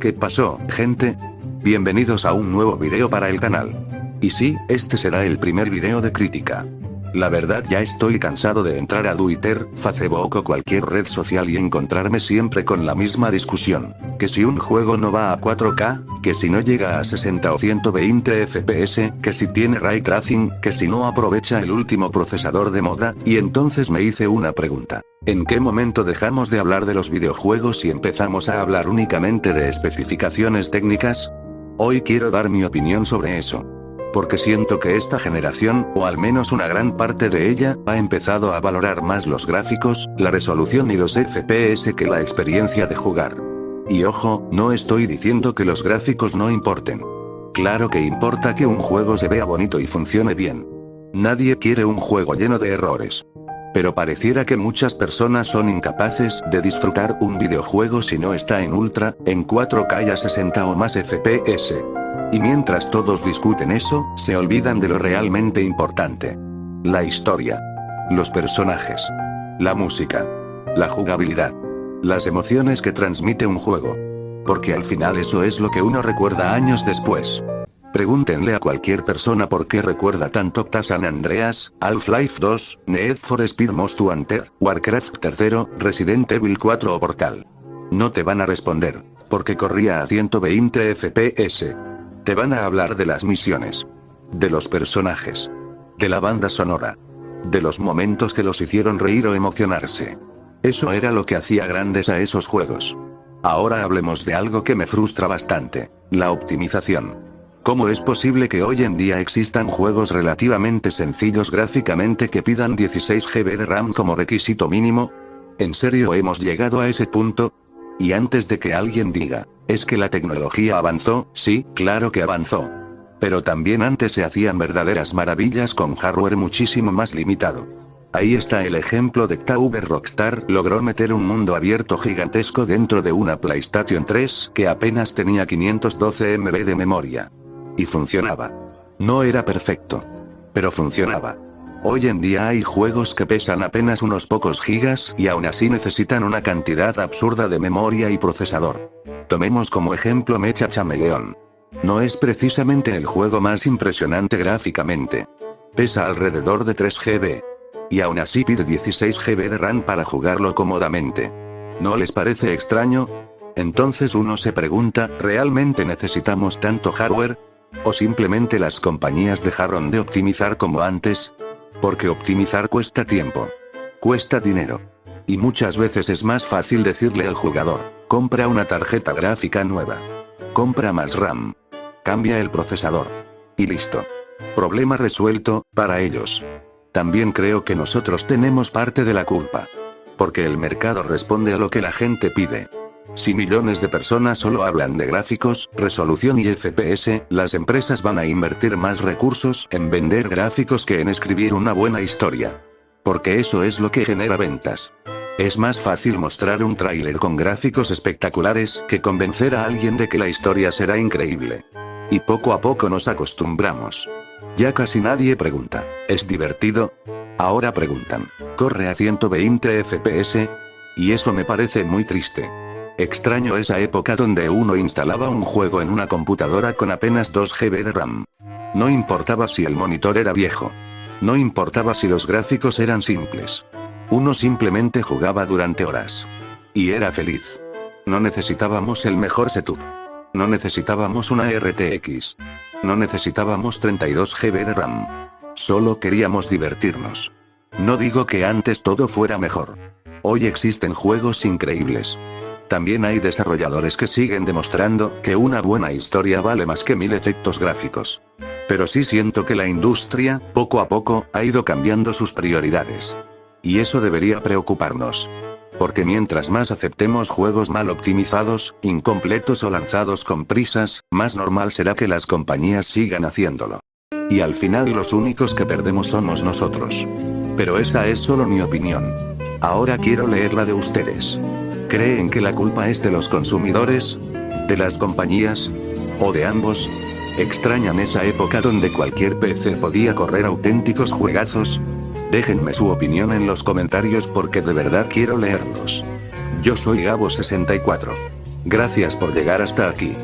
¿Qué pasó, gente? Bienvenidos a un nuevo video para el canal. Y sí, este será el primer video de crítica. La verdad ya estoy cansado de entrar a Twitter, Facebook o cualquier red social y encontrarme siempre con la misma discusión. Que si un juego no va a 4K, que si no llega a 60 o 120 FPS, que si tiene ray tracing, que si no aprovecha el último procesador de moda, y entonces me hice una pregunta. ¿En qué momento dejamos de hablar de los videojuegos y empezamos a hablar únicamente de especificaciones técnicas? Hoy quiero dar mi opinión sobre eso. Porque siento que esta generación, o al menos una gran parte de ella, ha empezado a valorar más los gráficos, la resolución y los FPS que la experiencia de jugar. Y ojo, no estoy diciendo que los gráficos no importen. Claro que importa que un juego se vea bonito y funcione bien. Nadie quiere un juego lleno de errores. Pero pareciera que muchas personas son incapaces de disfrutar un videojuego si no está en ultra, en 4K y a 60 o más FPS. Y mientras todos discuten eso, se olvidan de lo realmente importante. La historia. Los personajes. La música. La jugabilidad. Las emociones que transmite un juego. Porque al final eso es lo que uno recuerda años después. Pregúntenle a cualquier persona por qué recuerda tanto San Andreas, Half-Life 2, Need for Speed Most Wanted, Warcraft 3, Resident Evil 4 o Portal. No te van a responder, porque corría a 120 FPS. Te van a hablar de las misiones. De los personajes. De la banda sonora. De los momentos que los hicieron reír o emocionarse. Eso era lo que hacía grandes a esos juegos. Ahora hablemos de algo que me frustra bastante. La optimización. ¿Cómo es posible que hoy en día existan juegos relativamente sencillos gráficamente que pidan 16 GB de RAM como requisito mínimo? ¿En serio hemos llegado a ese punto? Y antes de que alguien diga, ¿es que la tecnología avanzó? Sí, claro que avanzó. Pero también antes se hacían verdaderas maravillas con hardware muchísimo más limitado. Ahí está el ejemplo de que Rockstar logró meter un mundo abierto gigantesco dentro de una PlayStation 3 que apenas tenía 512 MB de memoria. Y funcionaba. No era perfecto. Pero funcionaba. Hoy en día hay juegos que pesan apenas unos pocos gigas y aún así necesitan una cantidad absurda de memoria y procesador. Tomemos como ejemplo Mecha Chameleon. No es precisamente el juego más impresionante gráficamente. Pesa alrededor de 3 GB. Y aún así pide 16 GB de RAM para jugarlo cómodamente. ¿No les parece extraño? Entonces uno se pregunta, ¿realmente necesitamos tanto hardware? ¿O simplemente las compañías dejaron de optimizar como antes? Porque optimizar cuesta tiempo. Cuesta dinero. Y muchas veces es más fácil decirle al jugador, compra una tarjeta gráfica nueva. Compra más RAM. Cambia el procesador. Y listo. Problema resuelto, para ellos. También creo que nosotros tenemos parte de la culpa. Porque el mercado responde a lo que la gente pide. Si millones de personas solo hablan de gráficos, resolución y FPS, las empresas van a invertir más recursos en vender gráficos que en escribir una buena historia. Porque eso es lo que genera ventas. Es más fácil mostrar un tráiler con gráficos espectaculares que convencer a alguien de que la historia será increíble. Y poco a poco nos acostumbramos. Ya casi nadie pregunta, ¿es divertido? Ahora preguntan, ¿corre a 120 FPS? Y eso me parece muy triste. Extraño esa época donde uno instalaba un juego en una computadora con apenas 2 GB de RAM. No importaba si el monitor era viejo. No importaba si los gráficos eran simples. Uno simplemente jugaba durante horas. Y era feliz. No necesitábamos el mejor setup. No necesitábamos una RTX. No necesitábamos 32 GB de RAM. Solo queríamos divertirnos. No digo que antes todo fuera mejor. Hoy existen juegos increíbles. También hay desarrolladores que siguen demostrando que una buena historia vale más que 1000 efectos gráficos. Pero sí siento que la industria, poco a poco, ha ido cambiando sus prioridades. Y eso debería preocuparnos. Porque mientras más aceptemos juegos mal optimizados, incompletos o lanzados con prisas, más normal será que las compañías sigan haciéndolo. Y al final los únicos que perdemos somos nosotros. Pero esa es solo mi opinión. Ahora quiero leer la de ustedes. ¿Creen que la culpa es de los consumidores? ¿De las compañías? ¿O de ambos? ¿Extrañan esa época donde cualquier PC podía correr auténticos juegazos? Déjenme su opinión en los comentarios porque de verdad quiero leerlos. Yo soy Gabo64. Gracias por llegar hasta aquí.